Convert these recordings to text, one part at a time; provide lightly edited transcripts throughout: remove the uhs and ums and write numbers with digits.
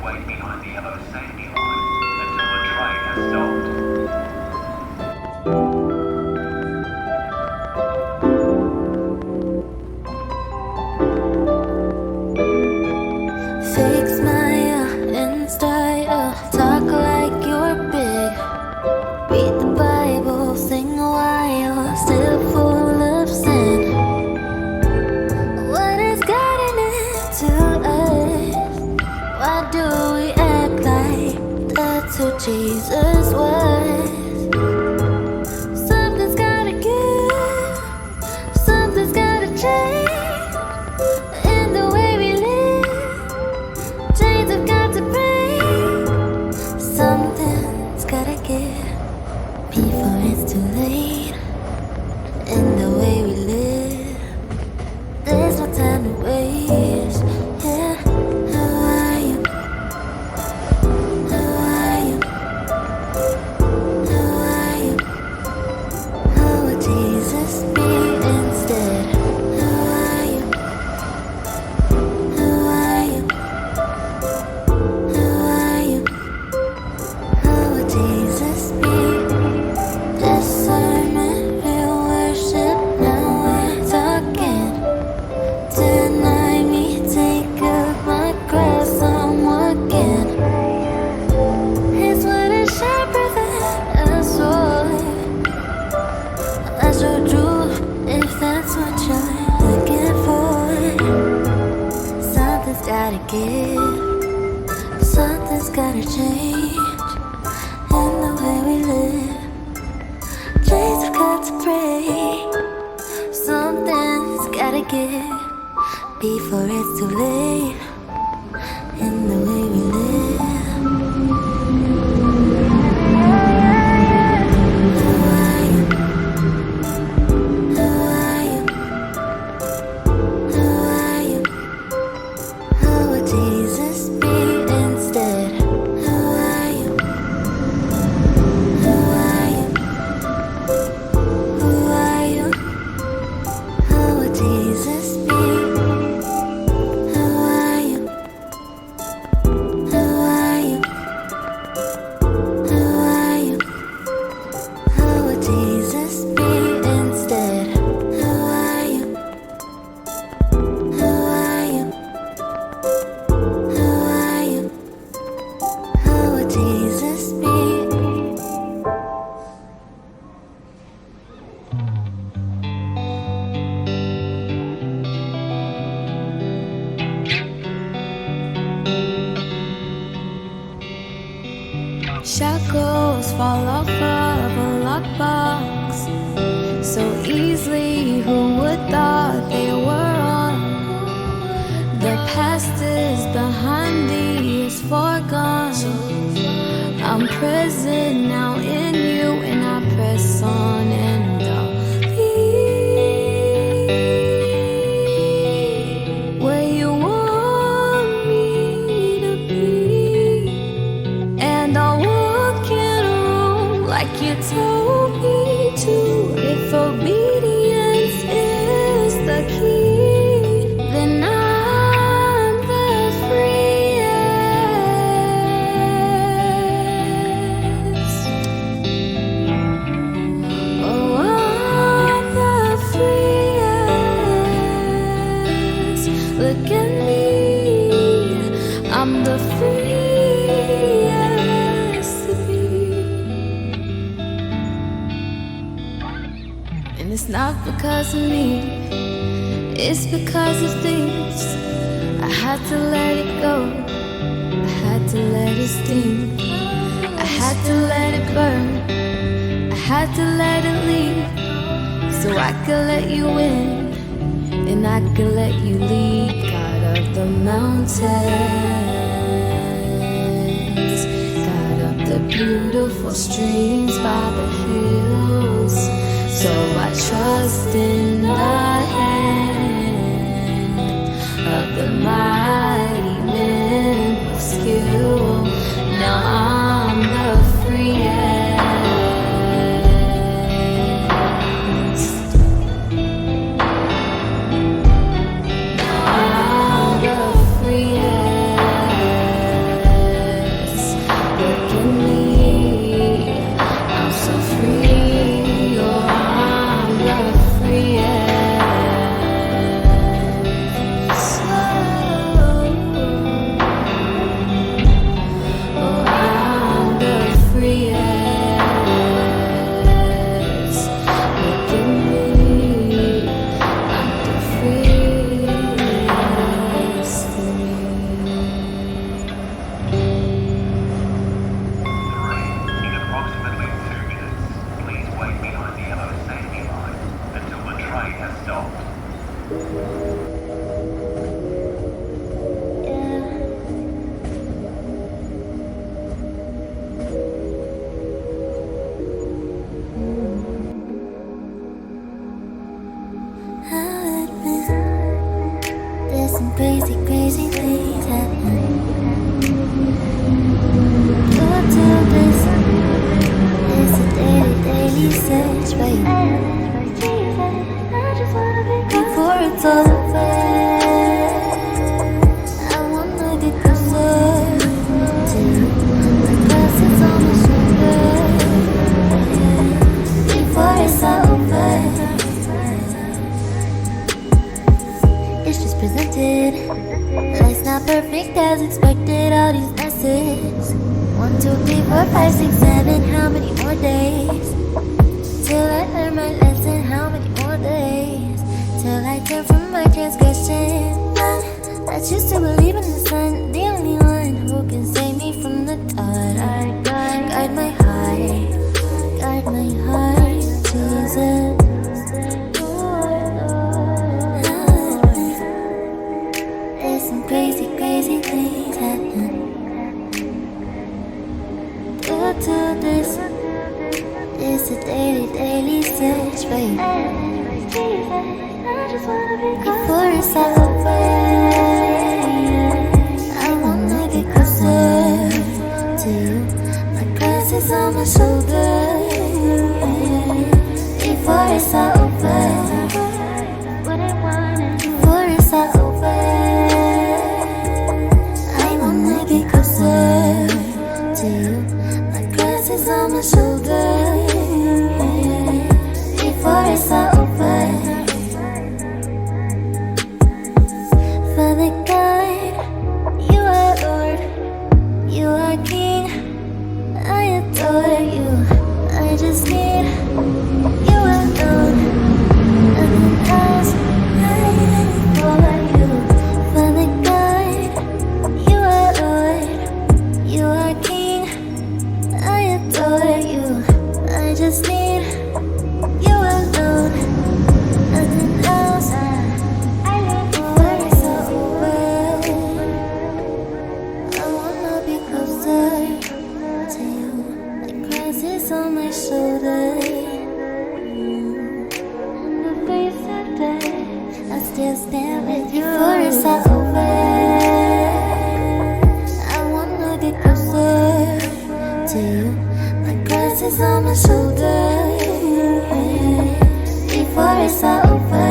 wait behind the yellow safety line until the train has stopped. Fake smile and style, talk like you're big. Read the Bible, sing a while, still full of sin. What has gotten into us? Why do we act like that's who Jesus was? Something's gotta give, something's gotta change. In the way we live, chains have got to break. Something's gotta give before it's too late. In the way we live, there's no time to waste. Yeah, who are you? Who are you? Who are you? Who would Jesus be instead? Who are you? Who are you? Who are you? Who would Jesus be? Discernment, real worship, now we're talking. Deny me, take up my cross, I'm walking. His word is sharper than a sword. That's your truth, if that's what you're looking for. Something's gotta give, something's gotta change. In the way we live, chains have got to break. Something's gotta give before it's too late. In the way we live. Who are you? Who are you? Who are you? Who would Jesus be instead? Who are you? Who are you? Who are you? Who would Jesus be? Who are you? Who are you? Who are you? Who would Jesus be instead? Who are you? Who are you? Who are you? Who would Jesus be? Shackles fall off of a lockbox so easily. Who would thought they were on? The past is behind thee, is foregone. I'm present now in you, and I press on and I'll be where you want me to be. And I'll walk in on like you told me to. If obedience is the key, then I'm the freest. Oh, I'm the freest. Look at me, I'm the freest to be. And it's not because of me, it's because of things. I had to let it go, I had to let it sting, I had to let it burn, I had to let it leave, so I could let you in, and I could let you lead. God of the mountains, God of the beautiful streams by the hills. So I trust in the hand of the mighty men of skill. Now I'm the freest. Now I'm the freest. places. 1, 2, 3, 4, 5, 6, 7. How many more days till I learn my lesson? How many more days till I turn from my transgression? I choose to believe in the Son, the only one who can save me from the tide. Guide my heart, Jesus. There's some crazy, crazy things happen due to this. It's a daily, daily search, baby. Before it's all over, I wanna get closer to you. My cross is on my shoulder. Before it's all over, before it's all over, I wanna get closer to you. My cross is on my shoulder. Before it's all over, Father God, you are Lord, you are King. I adore you. I just need you alone, nothing else. I live for you. Father God, you are Lord, you are King. I adore you. I just need you alone, nothing else. I live for it's all over. I wanna be closer to you. My cross is on my shoulder. In the face of death, I still stand with you. Before it's all over, I wanna get closer to you. My cross is on my shoulder. Before it's all over.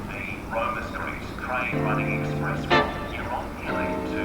The Romus Greece train running express from Orientated to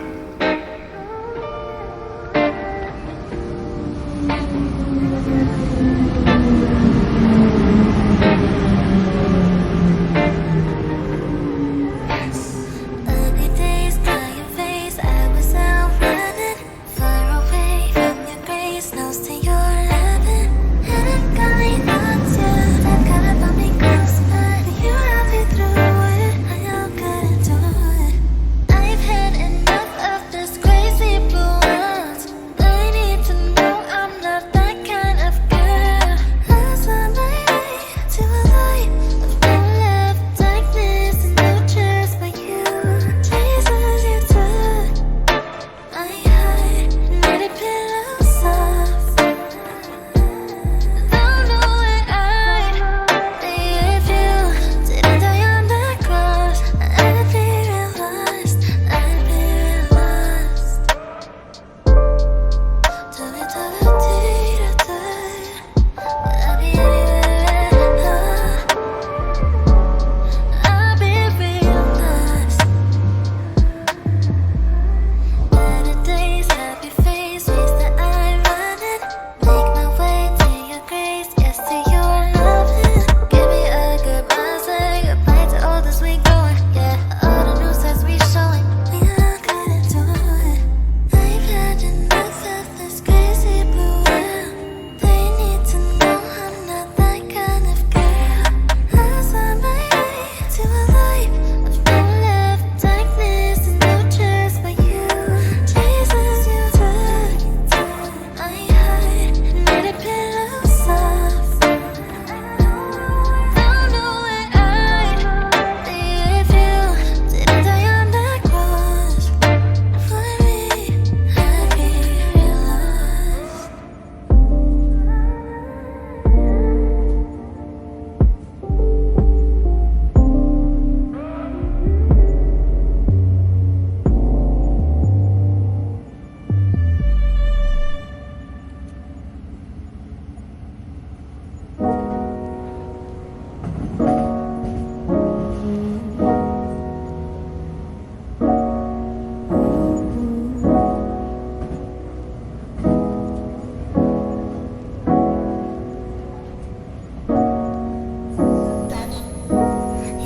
Ugly days, crying face, I was out running, far away from your grace, nose to your loving. And I'm going on to, I've got up on me close, but you helped me through it. I know couldn't do it.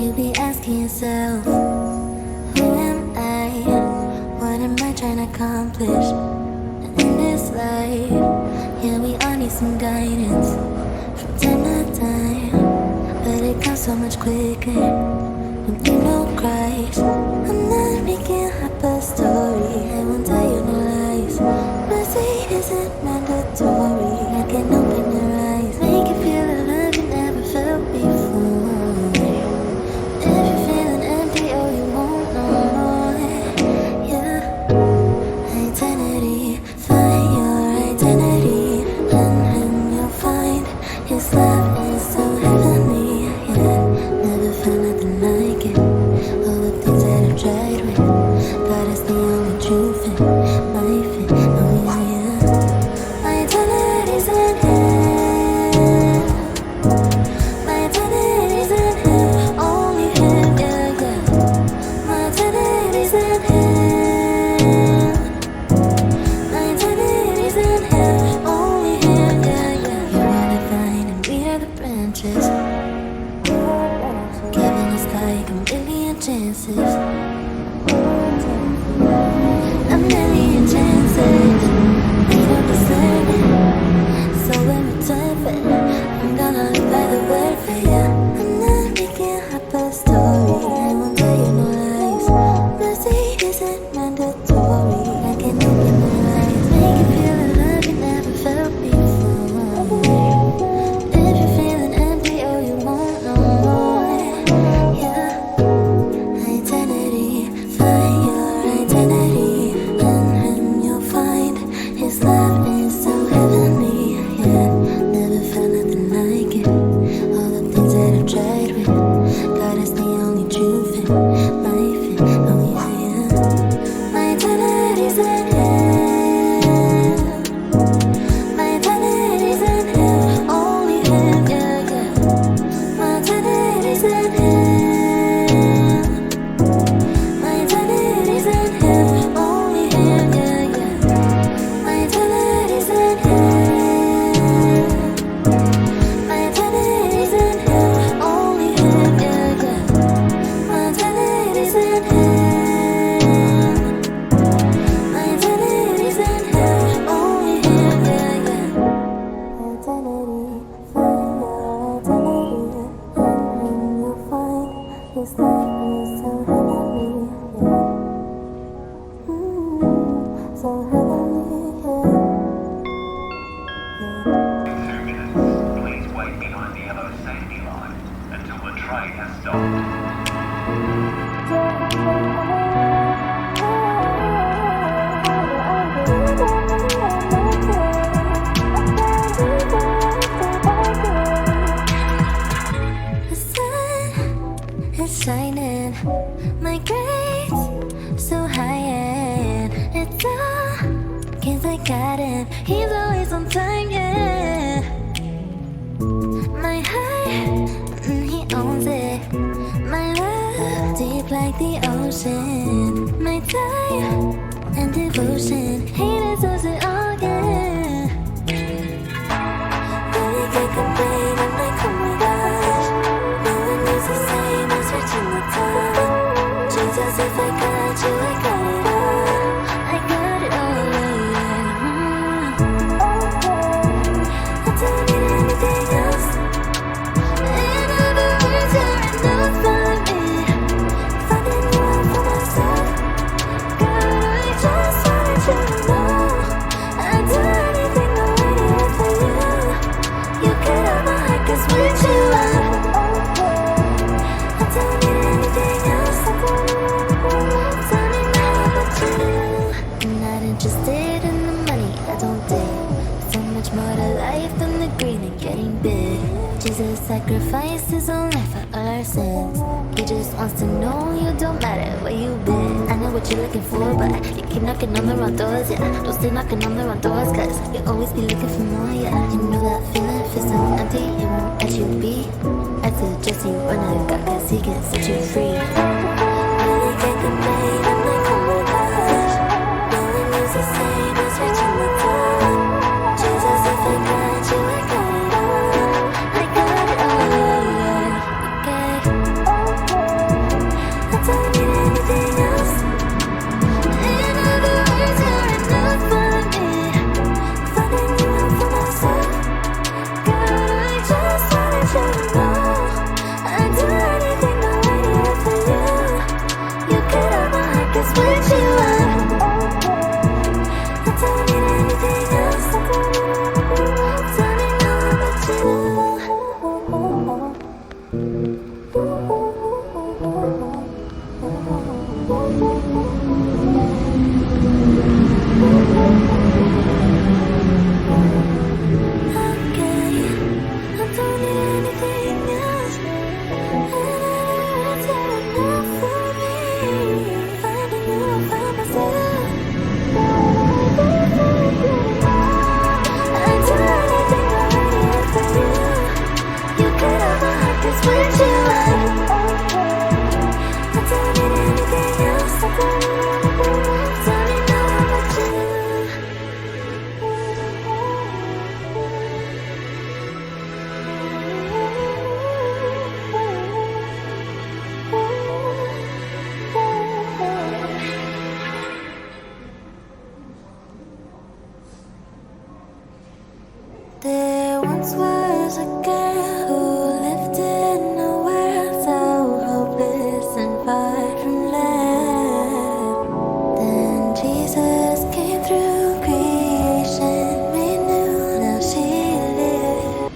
You be asking yourself, who am I? What am I trying to accomplish in this life? Yeah, we all need some guidance from time to time, but it comes so much quicker when you know Christ. I'm not making up a story, I won't tell you no lies. Mercy isn't mandatory, I can open your eyes, make you feel the love you never felt before. If you're feeling empty, oh, you won't know more. Yeah, identity, find your identity, and you'll find His love is so heavenly. Yeah, never found nothing like it. All the things that I've tried with, God is the only truth and life and oh yeah. My identity's in Him. My identity's in Him. Only Him, yeah, yeah. My identity's in Him. My identity's in Him. Only Him, yeah, yeah. You are the vine and we are the branches, giving us like a million chances. A million chances. We don't deserve it, so in return for it, I'm gonna live by the word for you. I'm not making up a story, I won't tell you no lies. Mercy isn't mandatory, I can open my eyes, make you feel the love you never felt before. If you're feeling empty, oh, you won't know more. Yeah, identity, find your identity, and you'll find His love is so heavenly. Yeah, never found nothing like it. All the things that I've tried with, God is the only truth and life and oh yeah, yeah. My identity's in Him. My identity's in Him. Only Him, yeah, yeah. My identity's in Him. My identity's in Him. Only Him, yeah, yeah. My identity's in Him. My identity's in Him. Only Him, yeah, yeah. My identity's in Him. My identity's in Him. Only Him, yeah, yeah. Identity, find your identity, and you'll find His love is so heavenly. Yeah. So heavenly, yeah. 2 minutes. Please wait behind the yellow safety line until the train has stopped. The sun is shining, my grace so high, and it's all 'cause I got Him. He's always on time, yeah. My heart, He owns it. My love, deep like the ocean. My time and devotion, He deserves it all, yeah. Really can't complain, I'm like, oh my gosh. No one is the same, I'm switching the time. Jesus, if I got you, I got it all. I got it all, yeah. I don't need anything else. In other words, you're enough for me. Finding you out for myself. God, I just wanted you to know I'd do anything the way you were for you. You could have my heart, 'cause with you I don't need anything else. Tell me now about you. I'm not interested in the money, I don't dig. So much more to life than the green and getting big. Jesus sacrificed His own life for all our sins. He just wants to know you don't matter where you've been. I know what you're looking for, but you keep knocking on the wrong doors, yeah. Don't stay knocking on the wrong doors, 'cause you'll always be looking for more, yeah. You know that feeling, feel so empty, He won't let you be. I suggest you run to God, 'cause He can set you free. Really can't complain, I'm like, oh my gosh. No one is the same, I'm switching the time. Jesus, if I got you, I got it all. I got it all, yeah. Okay. There once was a girl who lived in a world so hopeless and far from love. Then Jesus came through creation, made new, now she lives.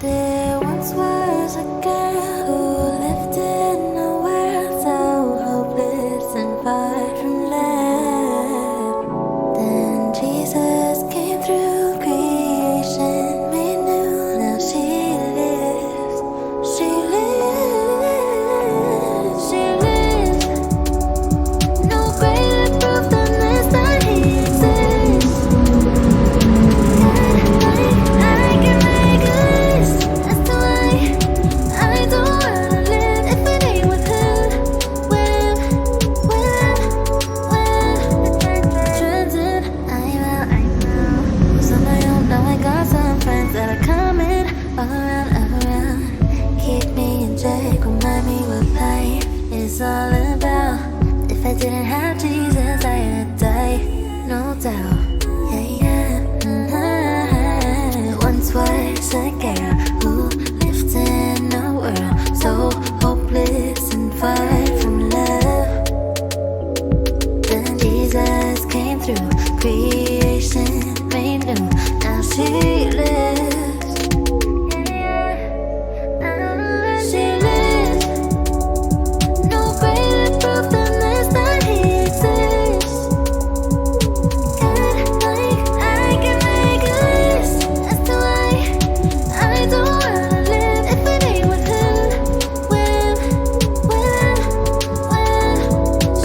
There once was a girl who lived in a world so hopeless and far from love. Then Jesus came through creation, made new, now she lives. She lives, she lives. No greater proof than this that He exists. I can make a list as to why I don't wanna live if it ain't with Him, with Trenton. I'm out. Was on my own, now I got some friends that are coming all around, keep me in check, remind me what life is all about. If I didn't have Jesus, I'd die, no doubt. Yeah. Once was a girl who lived in a world so hopeless and far from love. Then Jesus came through creation, made new, now she lives. She lives. No greater proof than this that He exists. I can make a list as to why I don't wanna live if it ain't with Him, with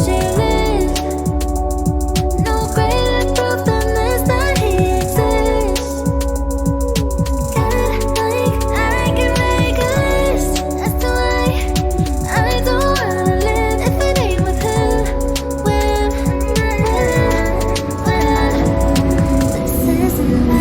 she lives. No greater proof than this that He exists. I can make a list as to why I don't wanna live if it ain't with Him, with this isn't my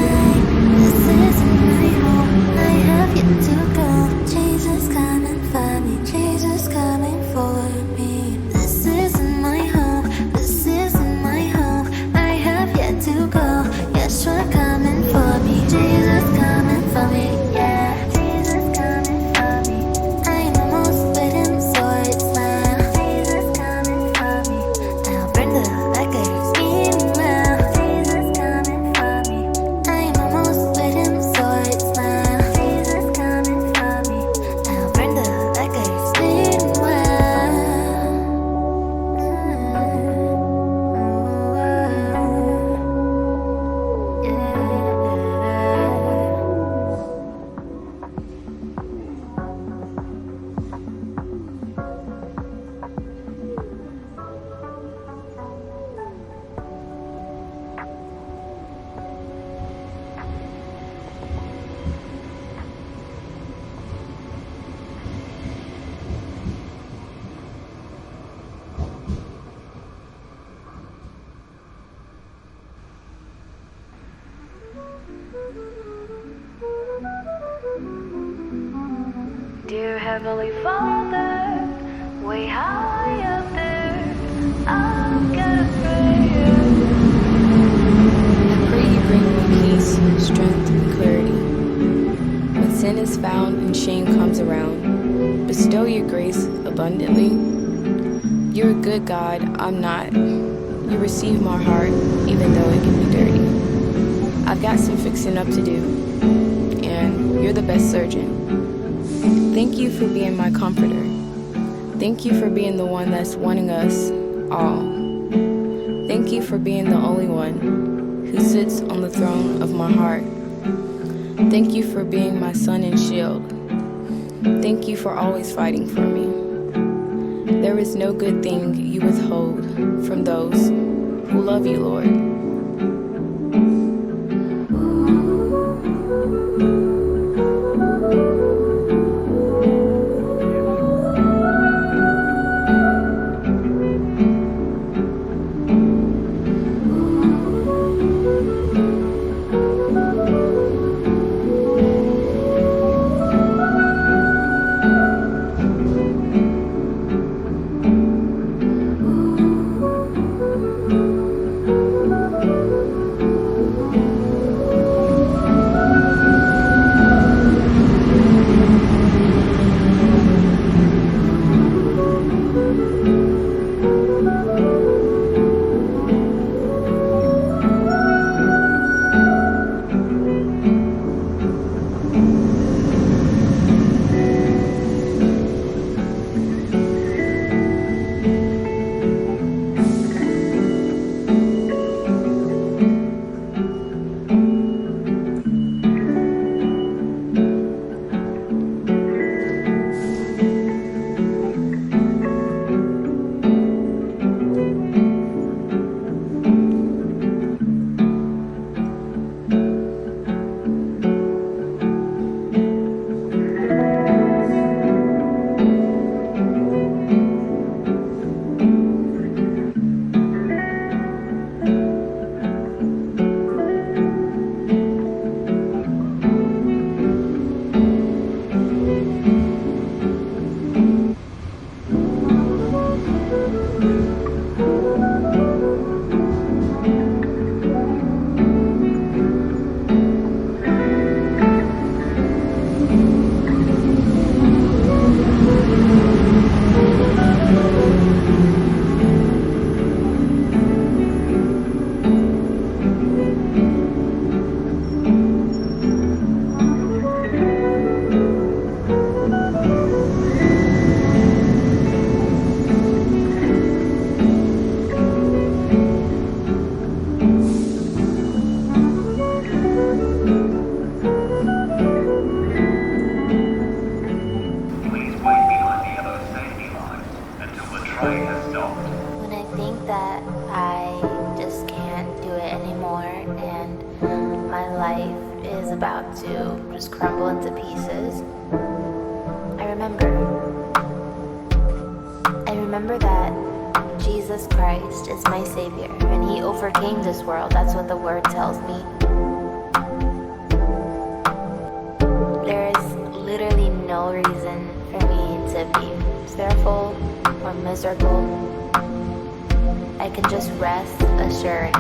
home. I have yet to go. Jesus coming for me, Jesus coming for me. This isn't my home, this isn't my home. I have yet to go. Yeshua coming for me, Jesus coming for me, yeah. Jesus coming for me. I'm almost with Him, so it's now. Jesus coming for me. I'll bring the records meanwhile. Jesus coming for me. I'm almost with Him, so it's now. Jesus coming for me. I'll bring the records meanwhile. Dear Heavenly Father, way high up there, I've got a prayer. I pray you bring me peace, strength, and clarity. When sin is found and shame comes around, bestow your grace abundantly. You're a good God, I'm not. You receive my heart, even though it can be dirty. I've got some fixing up to do, and you're the best surgeon. Thank you for being my comforter. Thank you for being the one that's wanting us all. Thank you for being the only one who sits on the throne of my heart. Thank you for being my sun and shield. Thank you for always fighting for me. There is no good thing you withhold from those who love you, Lord. about to just crumble into pieces, I remember that Jesus Christ is my Savior, and He overcame this world. That's what the Word tells me. There is literally no reason for me to be fearful or miserable. I can just rest assured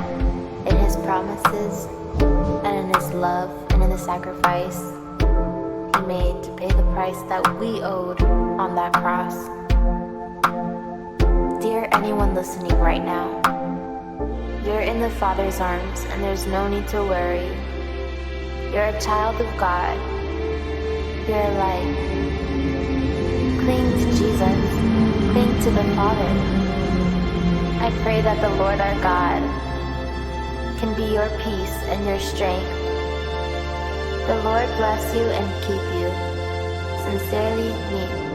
in His promises and in His love and in the sacrifice He made to pay the price that we owed on that cross. Dear anyone listening right now, you're in the Father's arms and there's no need to worry. You're a child of God. You're a light. Cling to Jesus. Cling to the Father. I pray that the Lord our God can be your peace and your strength. The Lord bless you and keep you. Sincerely, me.